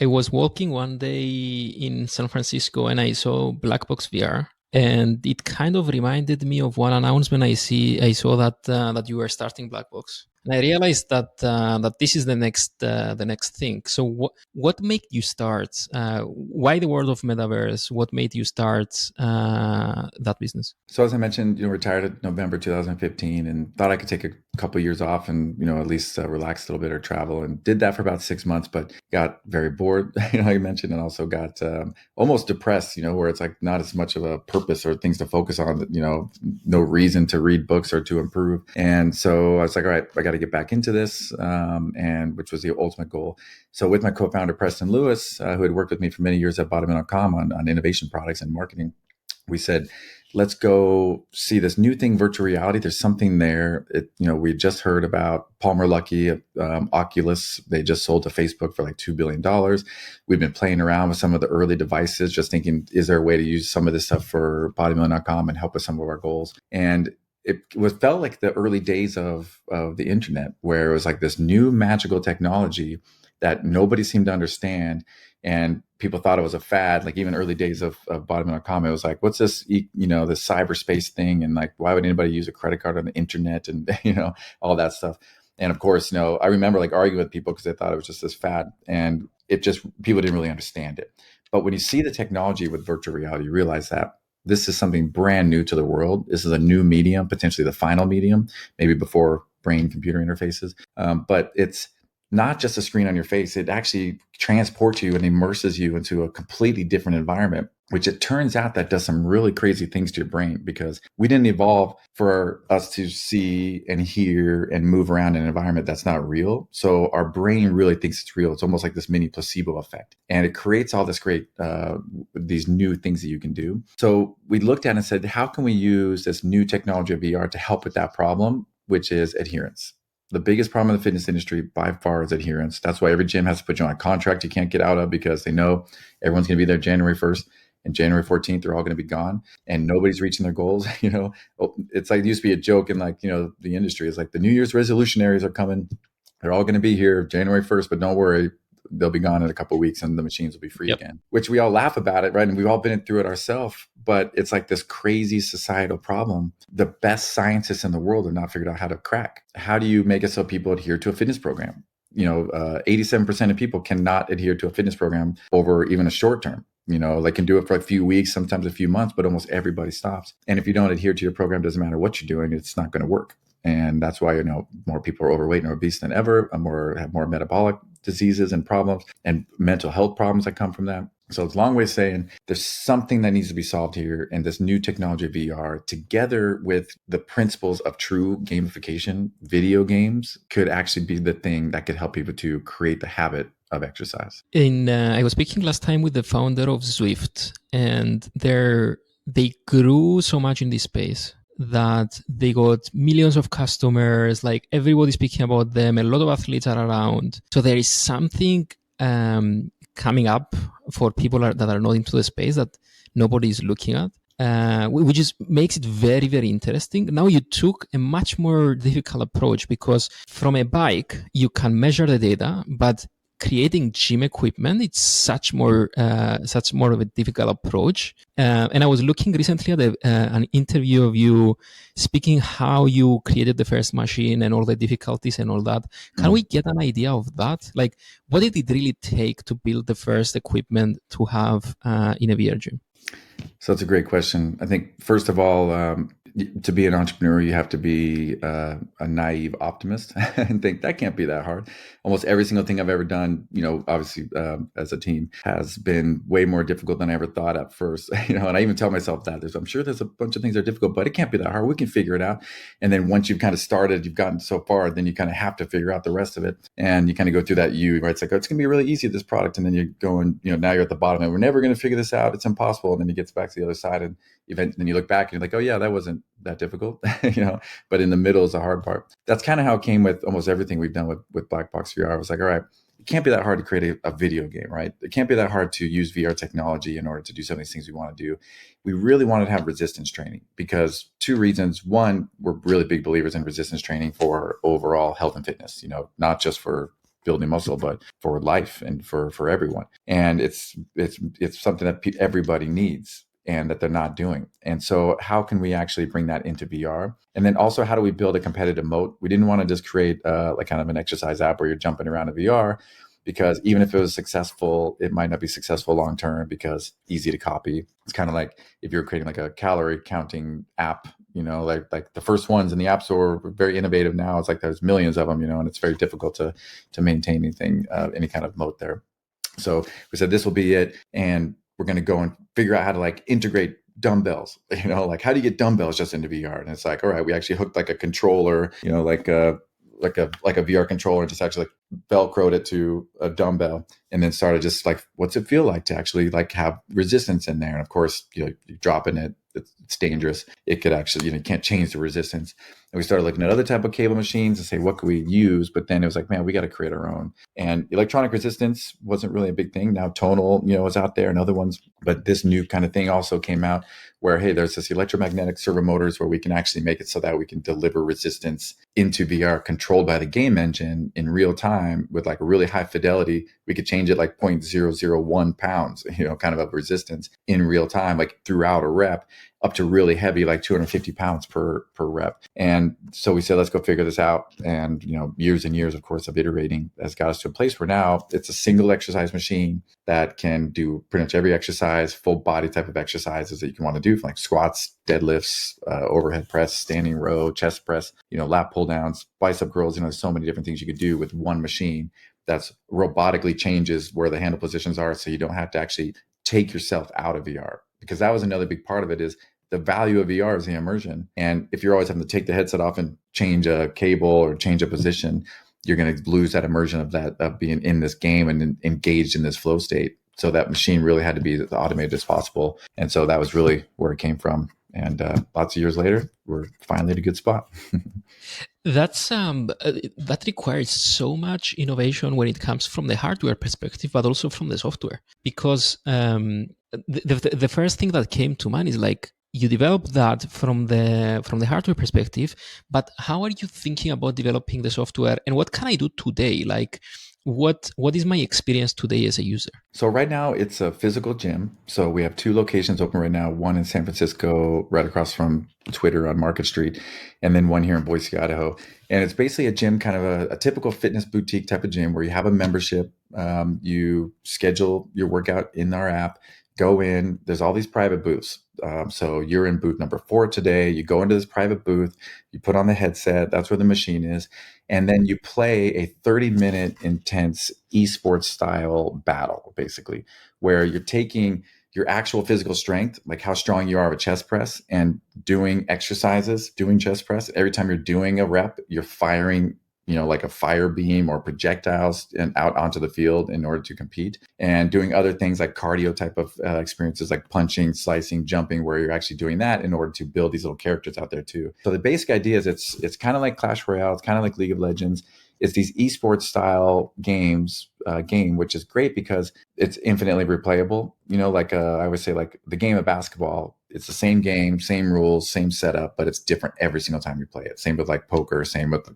I was walking one day in San Francisco and I saw Black Box VR, and it kind of reminded me of one announcement I saw that you were starting Black Box, and I realized that this is the next thing. So what made you start? Why the world of metaverse? What made you start that business? So as I mentioned, retired in November 2015 and thought I could take a couple of years off and, at least relax a little bit or travel, and did that for about 6 months, but got very bored, like I mentioned, and also got almost depressed, where it's like not as much of a purpose or things to focus on, no reason to read books or to improve. And so I was like, all right, I got to get back into this, and which was the ultimate goal. So with my co-founder, Preston Lewis, who had worked with me for many years at BodySpace on innovation products and marketing, we said, let's go see this new thing, virtual reality. There's something there. We just heard about Palmer Luckey, Oculus. They just sold to Facebook for like $2 billion. We've been playing around with some of the early devices, just thinking, is there a way to use some of this stuff for bodybuilding.com and help with some of our goals? And felt like the early days of the internet, where it was like this new magical technology that nobody seemed to understand. And people thought it was a fad. Like even early days of bodybuilding.com, it was like, what's this, this cyberspace thing? And like, why would anybody use a credit card on the internet? And, all that stuff. And of course, I remember like arguing with people because they thought it was just this fad, and people didn't really understand it. But when you see the technology with virtual reality, you realize that this is something brand new to the world. This is a new medium, potentially the final medium, maybe before brain computer interfaces. But it's not just a screen on your face. It actually transports you and immerses you into a completely different environment, which it turns out that does some really crazy things to your brain, because we didn't evolve for us to see and hear and move around in an environment that's not real. So our brain really thinks it's real. It's almost like this mini placebo effect. And it creates all this great, these new things that you can do. So we looked at it and said, how can we use this new technology of VR to help with that problem, which is adherence? The biggest problem in the fitness industry by far is adherence. That's why every gym has to put you on a contract you can't get out of, because they know everyone's going to be there January 1st and January 14th. They're all going to be gone and nobody's reaching their goals. It's like, it used to be a joke in like, the industry is like, the New Year's resolutionaries are coming. They're all going to be here January 1st, but don't worry, they'll be gone in a couple of weeks and the machines will be free again, which we all laugh about it, right? And we've all been through it ourselves, but it's like this crazy societal problem. The best scientists in the world have not figured out how to crack. How do you make it so people adhere to a fitness program? 87% of people cannot adhere to a fitness program over even a short term. They can do it for a few weeks, sometimes a few months, but almost everybody stops. And if you don't adhere to your program, doesn't matter what you're doing, it's not going to work. And that's why, more people are overweight and obese than ever, have more metabolic diseases and problems and mental health problems that come from that. So it's a long way of saying there's something that needs to be solved here. And this new technology of VR, together with the principles of true gamification, video games could actually be the thing that could help people to create the habit of exercise. I was speaking last time with the founder of Zwift, and they grew so much in this space that they got millions of customers, like everybody's speaking about them, a lot of athletes are around. So there is something coming up for people that are not into the space that nobody is looking at, which makes it very, very interesting. Now you took a much more difficult approach, because from a bike, you can measure the data, but creating gym equipment, it's such more of a difficult approach. And I was looking recently at an interview of you speaking how you created the first machine and all the difficulties and all that. Can we get an idea of that? Like, what did it really take to build the first equipment to have in a VR gym? So that's a great question. I think, first of all, to be an entrepreneur, you have to be a naive optimist and think that can't be that hard. Almost every single thing I've ever done, obviously as a team, has been way more difficult than I ever thought at first. And I even tell myself that I'm sure there's a bunch of things that are difficult, but it can't be that hard. We can figure it out. And then once you've kind of started, you've gotten so far, then you kind of have to figure out the rest of it. And you kind of go through that right? It's like, oh, it's going to be really easy, this product. And then you're going, now you're at the bottom and we're never going to figure this out. It's impossible. And then you get back to the other side and then you look back and you're like, oh yeah, that wasn't that difficult, but in the middle is the hard part. That's kind of how it came with almost everything we've done with Black Box VR. I was like, all right, it can't be that hard to create a video game, right? It can't be that hard to use VR technology in order to do some of these things we want to do. We really wanted to have resistance training because two reasons. One, we're really big believers in resistance training for overall health and fitness, not just for building muscle, but for life and for everyone. And it's something that everybody needs and that they're not doing. And so how can we actually bring that into VR? And then also, how do we build a competitive moat? We didn't want to just create like kind of an exercise app where you're jumping around in VR, because even if it was successful, it might not be successful long term because easy to copy. It's kind of like if you're creating like a calorie counting app, like the first ones in the App Store were very innovative. Now it's like there's millions of them, and it's very difficult to maintain anything, any kind of moat there. So we said this will be it, and we're going to go and figure out how to like integrate dumbbells. Like how do you get dumbbells just into VR? And it's like, all right, we actually hooked like a controller, like a VR controller, and just actually like velcroed it to a dumbbell, and then started just like, what's it feel like to actually like have resistance in there? And of course, you're dropping it, it's dangerous. It could actually, you can't change the resistance. And we started looking at other type of cable machines and say, what could we use? But then it was like, man, we got to create our own. And electronic resistance wasn't really a big thing. Now tonal, was out there and other ones, but this new kind of thing also came out where, hey, there's this electromagnetic servo motors where we can actually make it so that we can deliver resistance into VR controlled by the game engine in real time with like a really high fidelity. We could change it like 0.001 pounds, kind of a resistance in real time, like throughout a rep, up to really heavy, like 250 pounds per rep. And so we said, let's go figure this out. And, years and years, of course, of iterating has got us to a place where now it's a single exercise machine that can do pretty much every exercise, full body type of exercises that you can want to do, like squats, deadlifts, overhead press, standing row, chest press, lat pull downs, bicep curls. There's so many different things you could do with one machine that's robotically changes where the handle positions are. So you don't have to actually take yourself out of VR, because that was another big part of it. Is the value of VR is the immersion. And if you're always having to take the headset off and change a cable or change a position, you're going to lose that immersion of being in this game and engaged in this flow state. So that machine really had to be as automated as possible. And so that was really where it came from. And lots of years later, we're finally at a good spot. That requires so much innovation when it comes from the hardware perspective, but also from the software. Because the first thing that came to mind is like, you develop that from the hardware perspective, but how are you thinking about developing the software, and what can I do today? Like, what is my experience today as a user? So right now it's a physical gym. So we have 2 locations open right now, one in San Francisco, right across from Twitter on Market Street, and then one here in Boise, Idaho. And it's basically a gym, kind of a typical fitness boutique type of gym where you have a membership. You schedule your workout in our app, go in, there's all these private booths. So you're in booth number 4 today. You go into this private booth, you put on the headset, that's where the machine is. And then you play a 30-minute intense esports-style battle, basically, where you're taking your actual physical strength, like how strong you are of a chest press, and doing exercises, doing chest press. Every time you're doing a rep, you're firing like a fire beam or projectiles and out onto the field in order to compete, and doing other things like cardio type of experiences, like punching, slicing, jumping, where you're actually doing that in order to build these little characters out there too. So the basic idea is it's kind of like Clash Royale. It's kind of like League of Legends. It's these esports style games, which is great because it's infinitely replayable. Like I always say, like the game of basketball, it's the same game, same rules, same setup, but it's different every single time you play it. Same with like poker, same with,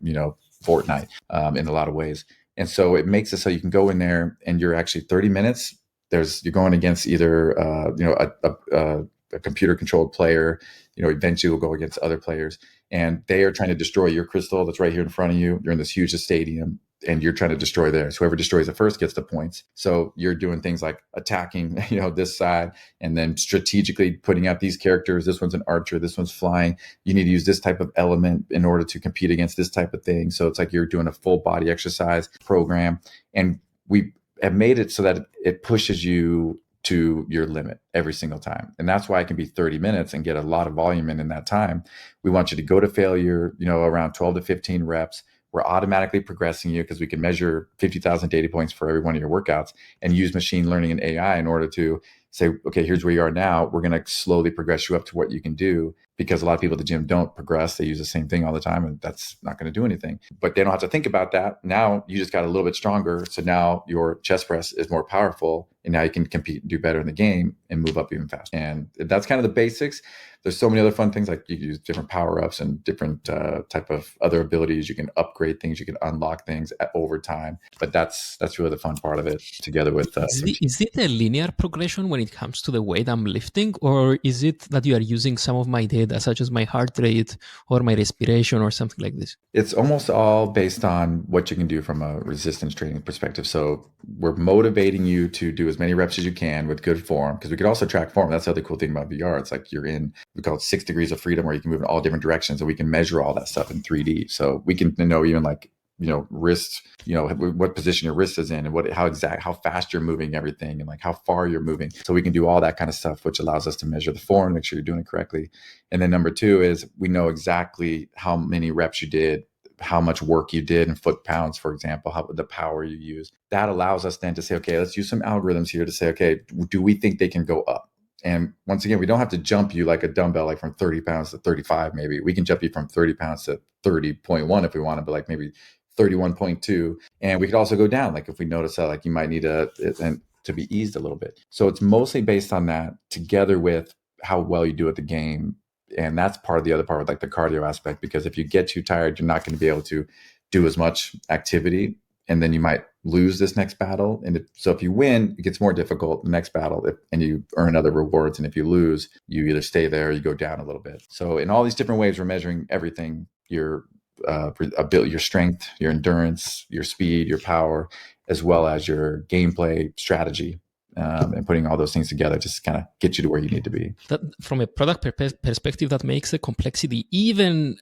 Fortnite, in a lot of ways. And so it makes it so you can go in there and you're actually 30 minutes. You're going against either, a computer controlled player, eventually will go against other players, and they are trying to destroy your crystal that's right here in front of you. You're in this huge stadium and you're trying to destroy theirs. Whoever destroys it first gets the points. So you're doing things like attacking, this side, and then strategically putting out these characters. This one's an archer, this one's flying. You need to use this type of element in order to compete against this type of thing. So it's like you're doing a full body exercise program. And we have made it so that it pushes you to your limit every single time. And that's why it can be 30 minutes and get a lot of volume in that time. We want you to go to failure, around 12 to 15 reps. We're automatically progressing you because we can measure 50,000 data points for every one of your workouts and use machine learning and AI in order to say, okay, here's where you are now. We're going to slowly progress you up to what you can do, because a lot of people at the gym don't progress. They use the same thing all the time, and that's not going to do anything. But they don't have to think about that. Now you just got a little bit stronger. So now your chest press is more powerful, and now you can compete and do better in the game and move up even faster. And that's kind of the basics. There's so many other fun things, like you can use different power-ups and different type of other abilities. You can upgrade things, you can unlock things over time. But that's really the fun part of it, together with Is it a linear progression when it comes to the weight I'm lifting, or is it that you are using some of my data, such as my heart rate or my respiration or something like this? It's almost all based on what you can do from a resistance training perspective. So we're motivating you to do as many reps as you can with good form, because we can also track form. That's the other cool thing about VR. It's like you're in, we call it 6 degrees of freedom, where you can move in all different directions, and we can measure all that stuff in 3D. So we can know even like, wrist, what position your wrist is in, and how fast you're moving everything, and like how far you're moving. So we can do all that kind of stuff, which allows us to measure the form, make sure you're doing it correctly. And then number 2 is we know exactly how many reps you did, how much work you did in foot pounds, for example, how the power you use. That allows us then to say, okay, let's use some algorithms here to say, okay, do we think they can go up? And once again, we don't have to jump you like a dumbbell, like from 30 pounds to 35, maybe. We can jump you from 30 pounds to 30.1 if we want to, but like maybe 31.2. And we could also go down, like if we notice that like you might need to be eased a little bit. So it's mostly based on that, together with how well you do at the game. And that's part of the other part with like the cardio aspect, because if you get too tired, you're not going to be able to do as much activity, and then you might lose this next battle. And so if you win, it gets more difficult the next battle, and you earn other rewards. And if you lose, you either stay there or you go down a little bit. So in all these different ways, we're measuring everything: your ability, your strength, your endurance, your speed, your power, as well as your gameplay strategy. And putting all those things together just kind of get you to where you need to be. That, from a product perspective, that makes the complexity even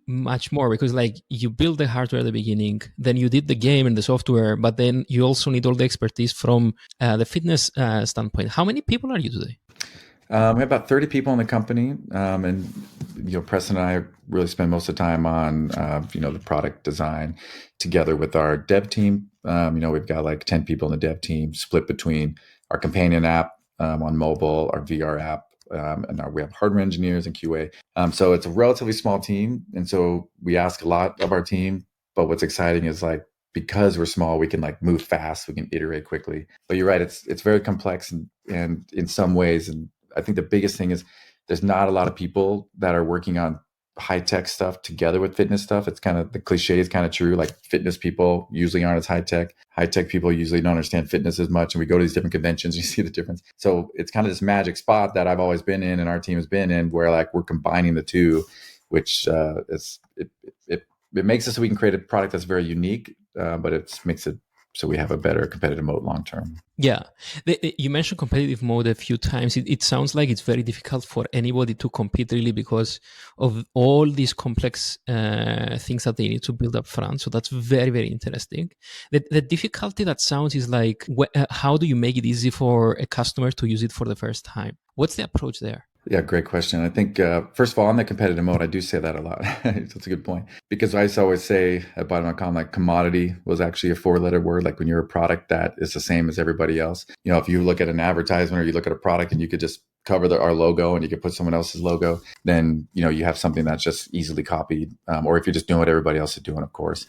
much more, because like you build the hardware at the beginning, then you did the game and the software, but then you also need all the expertise from the fitness standpoint. How many people are you today? We have about 30 people in the company, and Preston and I really spend most of the time on the product design, together with our dev team. We've got like 10 people in the dev team, split between our companion app on mobile, our VR app, and we have hardware engineers and QA. So it's a relatively small team, and so we ask a lot of our team. But what's exciting is like, because we're small, we can like move fast, we can iterate quickly. But you're right, it's very complex, and in some ways, and I think the biggest thing is there's not a lot of people that are working on high-tech stuff together with fitness stuff. It's kind of, the cliche is kind of true. Like fitness people usually aren't as high-tech. High-tech people usually don't understand fitness as much. And we go to these different conventions, and you see the difference. So it's kind of this magic spot that I've always been in, and our team has been in, where like we're combining the two, which it makes it so we can create a product that's very unique, but it makes it so we have a better competitive moat long term. Yeah. You mentioned competitive mode a few times. It sounds like it's very difficult for anybody to compete, really, because of all these complex things that they need to build up front. So that's very, very interesting. The difficulty that sounds is like, how do you make it easy for a customer to use it for the first time? What's the approach there? Yeah, great question. I think, first of all, on the competitive mode, I do say that a lot. That's a good point. Because I used to always say at Bottom.com, like commodity was actually a 4-letter word. Like when you're a product that is the same as everybody else. If you look at an advertisement or you look at a product and you could just cover our logo and you could put someone else's logo, then, you have something that's just easily copied. Or if you're just doing what everybody else is doing, of course.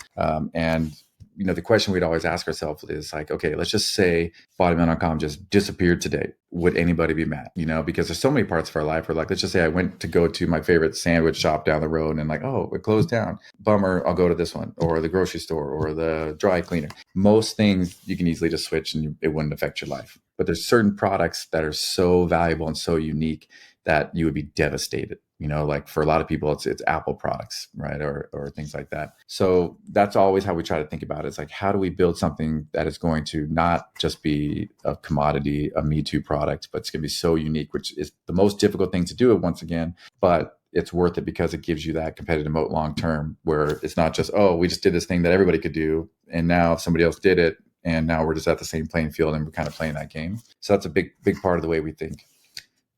And the question we'd always ask ourselves is like, okay, let's just say Bodyman.com just disappeared today. Would anybody be mad? Because there's so many parts of our life where like, let's just say I went to go to my favorite sandwich shop down the road and like, oh, it closed down. Bummer, I'll go to this one, or the grocery store, or the dry cleaner. Most things you can easily just switch and it wouldn't affect your life. But there's certain products that are so valuable and so unique that you would be devastated. Like for a lot of people, it's Apple products, right? Or things like that. So that's always how we try to think about it. It's like, how do we build something that is going to not just be a commodity, a Me Too product, but it's going to be so unique, which is the most difficult thing to do it once again, but it's worth it because it gives you that competitive moat long term, where it's not just, oh, we just did this thing that everybody could do, and now somebody else did it, and now we're just at the same playing field and we're kind of playing that game. So that's a big part of the way we think.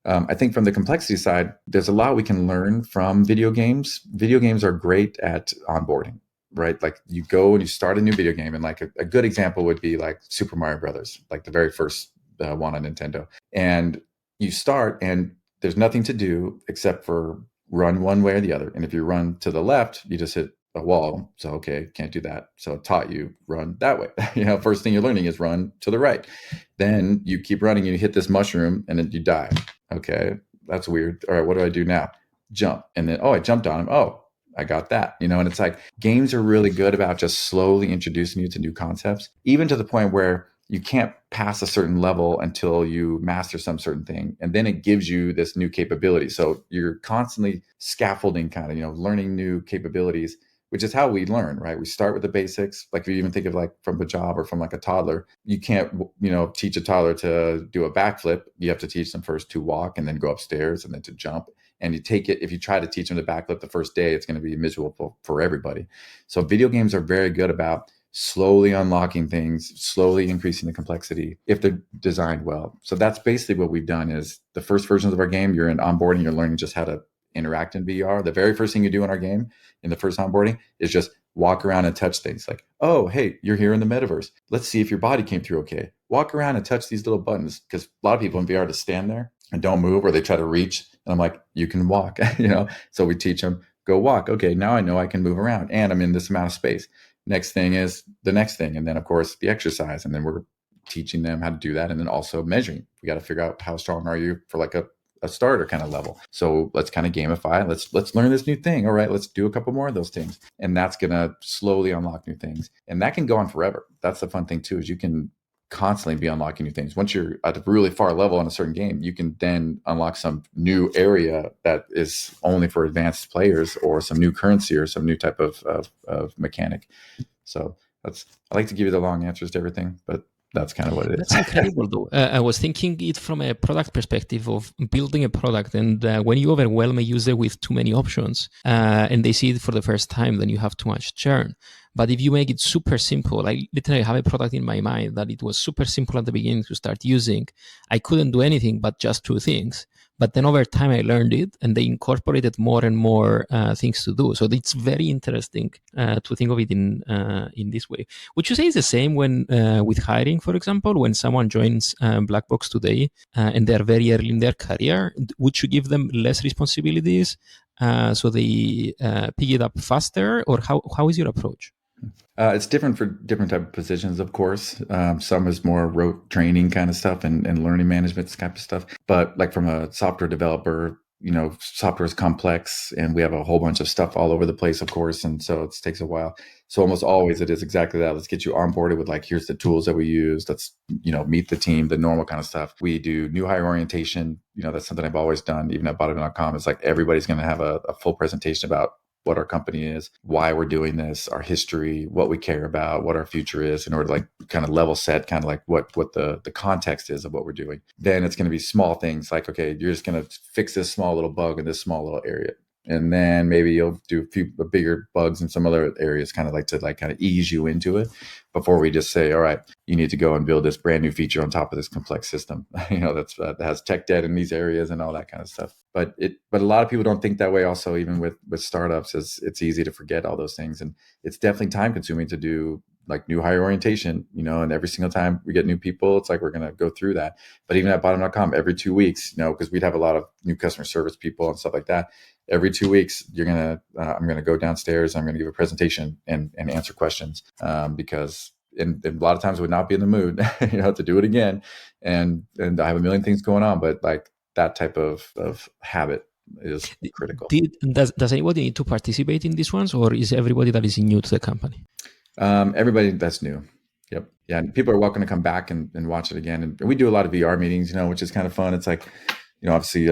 I think from the complexity side, there's a lot we can learn from video games. Video games are great at onboarding, right? Like you go and you start a new video game, and like a good example would be like Super Mario Brothers, like the very first one on Nintendo. And you start and there's nothing to do except for run one way or the other. And if you run to the left, you just hit a wall. So, okay, can't do that. So it taught you run that way. First thing you're learning is run to the right. Then you keep running and you hit this mushroom and then you die. Okay, that's weird. All right, what do I do now? Jump. And then, oh, I jumped on him. Oh, I got that, and it's like games are really good about just slowly introducing you to new concepts, even to the point where you can't pass a certain level until you master some certain thing. And then it gives you this new capability. So you're constantly scaffolding kind of, learning new capabilities, which is how we learn, right? We start with the basics. Like if you even think of like from a job or from like a toddler, you can't, teach a toddler to do a backflip. You have to teach them first to walk and then go upstairs and then to jump. And you take it, if you try to teach them to backflip the first day, it's going to be miserable for everybody. So video games are very good about slowly unlocking things, slowly increasing the complexity if they're designed well. So that's basically what we've done is the first versions of our game, you're in onboarding, you're learning just how to interact in VR. The very first thing you do in our game in the first onboarding is just walk around and touch things like, oh, hey, you're here in the metaverse. Let's see if your body came through okay. Walk around and touch these little buttons, because a lot of people in VR just stand there and don't move, or they try to reach. And I'm like, you can walk, So we teach them, go walk. Okay, now I know I can move around and I'm in this amount of space. Next thing is the next thing. And then, of course, the exercise. And then we're teaching them how to do that. And then also measuring. We got to figure out how strong are you for like a starter kind of level. So let's kind of gamify it. Let's learn this new thing. All right, let's do a couple more of those things. And that's going to slowly unlock new things. And that can go on forever. That's the fun thing too, is you can constantly be unlocking new things. Once you're at a really far level on a certain game, you can then unlock some new area that is only for advanced players, or some new currency or some new type of mechanic. So I like to give you the long answers to everything, but that's kind of what it is. That's incredible, though. I was thinking it from a product perspective of building a product, and when you overwhelm a user with too many options, and they see it for the first time, then you have too much churn. But if you make it super simple, I literally have a product in my mind that it was super simple at the beginning to start using. I couldn't do anything but just two things. But then over time, I learned it, and they incorporated more and more things to do. So it's very interesting to think of it in this way. Would you say it's the same when with hiring, for example, when someone joins Blackbox today and they're very early in their career? Would you give them less responsibilities so they pick it up faster, or how is your approach? It's different for different type of positions, of course. Some is more rote training kind of stuff and learning management type of stuff. But like from a software developer, software is complex and we have a whole bunch of stuff all over the place, of course. And so it takes a while. So almost always it is exactly that. Let's get you onboarded with like, here's the tools that we use. Let's, meet the team, the normal kind of stuff. We do new hire orientation. That's something I've always done, even at bottom.com. It's like everybody's going to have a full presentation about what our company is, why we're doing this, our history, what we care about, what our future is, in order to like kind of level set kind of like what the context is of what we're doing. Then it's going to be small things like, okay, you're just going to fix this small little bug in this small little area. And then maybe you'll do a few bigger bugs in some other areas, kind of like to like kind of ease you into it before we just say, all right, you need to go and build this brand new feature on top of this complex system, that has tech debt in these areas and all that kind of stuff. But a lot of people don't think that way. Also, even with startups, it's easy to forget all those things, and it's definitely time consuming to do like new hire orientation, and every single time we get new people, it's like we're going to go through that. But even at bottom.com, every 2 weeks, because we'd have a lot of new customer service people and stuff like that. Every 2 weeks, I'm going to go downstairs. I'm going to give a presentation and answer questions because and a lot of times I would not be in the mood, to do it again. And I have a million things going on, but like that type of habit is critical. Does anybody need to participate in these ones, or is everybody that is new to the company? Everybody that's new. Yep. Yeah. And people are welcome to come back and watch it again. And we do a lot of VR meetings, which is kind of fun. It's like, obviously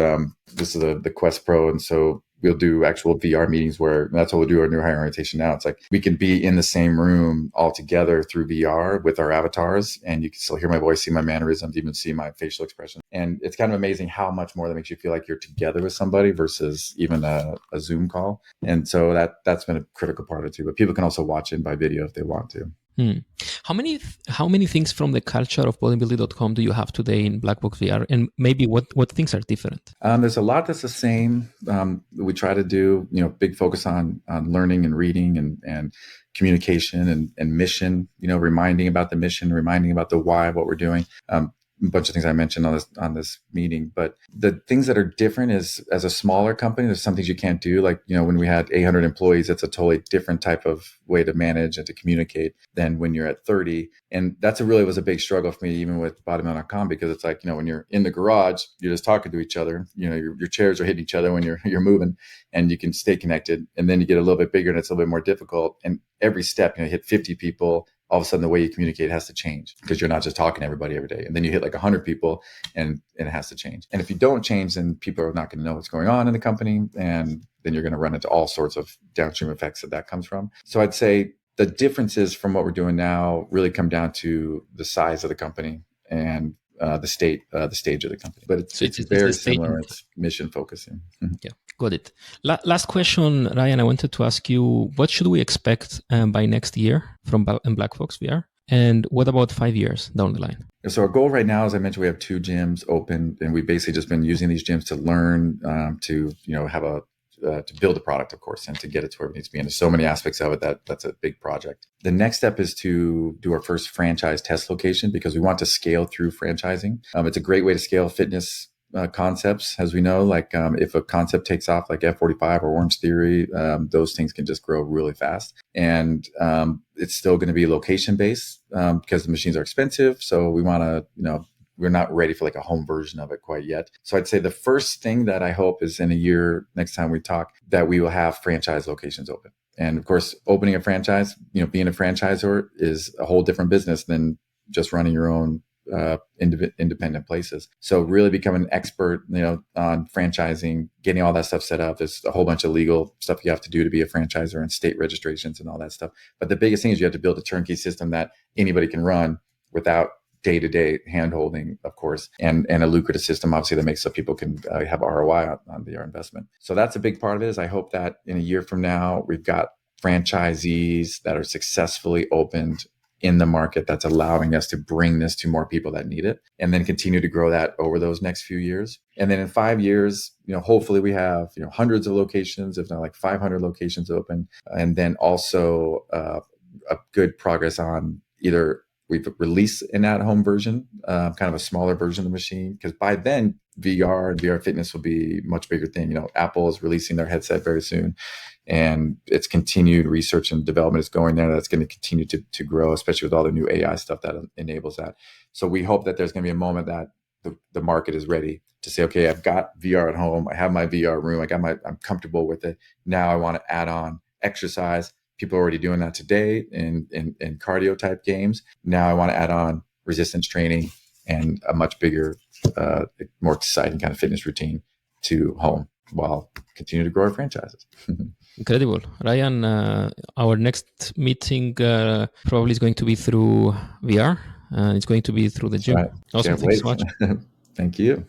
this is the Quest Pro. And so we'll do actual VR meetings where that's what we'll do our new hire orientation now. It's like we can be in the same room all together through VR with our avatars, and you can still hear my voice, see my mannerisms, even see my facial expression. And it's kind of amazing how much more that makes you feel like you're together with somebody versus even a Zoom call. And so that's been a critical part of it too. But people can also watch it by video if they want to. How many things from the culture of bodybuilding.com do you have today in Blackbox VR, and maybe what things are different? There's a lot that's the same. We try to do big focus on learning and reading and communication and mission. Reminding about the mission, reminding about the why of what we're doing. a bunch of things I mentioned on this meeting. But the things that are different is, as a smaller company, there's some things you can't do. Like, when we had 800 employees, it's a totally different type of way to manage and to communicate than when you're at 30. And that's was a big struggle for me, even with BodySpace.com, because it's like, when you're in the garage, you're just talking to each other. Your chairs are hitting each other when you're moving, and you can stay connected. And then you get a little bit bigger, and it's a little bit more difficult. And every step, you hit 50 people. All of a sudden, the way you communicate has to change, because you're not just talking to everybody every day. And then you hit like 100 people, and it has to change. And if you don't change, then people are not going to know what's going on in the company. And then you're going to run into all sorts of downstream effects that comes from. So I'd say the differences from what we're doing now really come down to the size of the company and the stage of the company. But it's very similar. It's mission focusing. Yeah, got it. Last question, Ryan. I wanted to ask you, what should we expect by next year from Black Box VR? And what about 5 years down the line? So our goal right now, as I mentioned, we have 2 gyms open, and we've basically just been using these gyms to learn, to have to build a product, of course, and to get it to where it needs to be. And there's so many aspects of it that's a big project. The next step is to do our first franchise test location, because we want to scale through franchising. It's a great way to scale fitness concepts, as we know. Like, if a concept takes off, like F45 or Orange Theory, those things can just grow really fast. And it's still going to be location based, because the machines are expensive. So we want to, we're not ready for like a home version of it quite yet. So I'd say the first thing that I hope is, in a year, next time we talk, that we will have franchise locations open. And of course, opening a franchise, being a franchisor is a whole different business than just running your own independent places. So really becoming an expert, on franchising, getting all that stuff set up. There's a whole bunch of legal stuff you have to do to be a franchisor, and state registrations and all that stuff. But the biggest thing is you have to build a turnkey system that anybody can run without day-to-day hand-holding, of course, and a lucrative system, obviously, that makes so people can have ROI on their investment. So that's a big part of it. Is I hope that in a year from now, we've got franchisees that are successfully opened in the market, that's allowing us to bring this to more people that need it, and then continue to grow that over those next few years. And then in 5 years, hopefully we have, hundreds of locations, if not like 500 locations open. And then also a good progress on either we've released an at-home version, kind of a smaller version of the machine, because by then VR and VR fitness will be a much bigger thing. Apple is releasing their headset very soon, and it's continued research and development is going there. That's going to continue to grow, especially with all the new AI stuff that enables that. So we hope that there's going to be a moment that the market is ready to say, okay, I've got VR at home. I have my VR room. I'm comfortable with it. Now I want to add on exercise. People are already doing that today in cardio type games. Now I want to add on resistance training and a much bigger, more exciting kind of fitness routine to home, while continuing to grow our franchises. Incredible. Ryan, our next meeting probably is going to be through VR. It's going to be through the gym. Right. Awesome. Thanks so much. Thank you.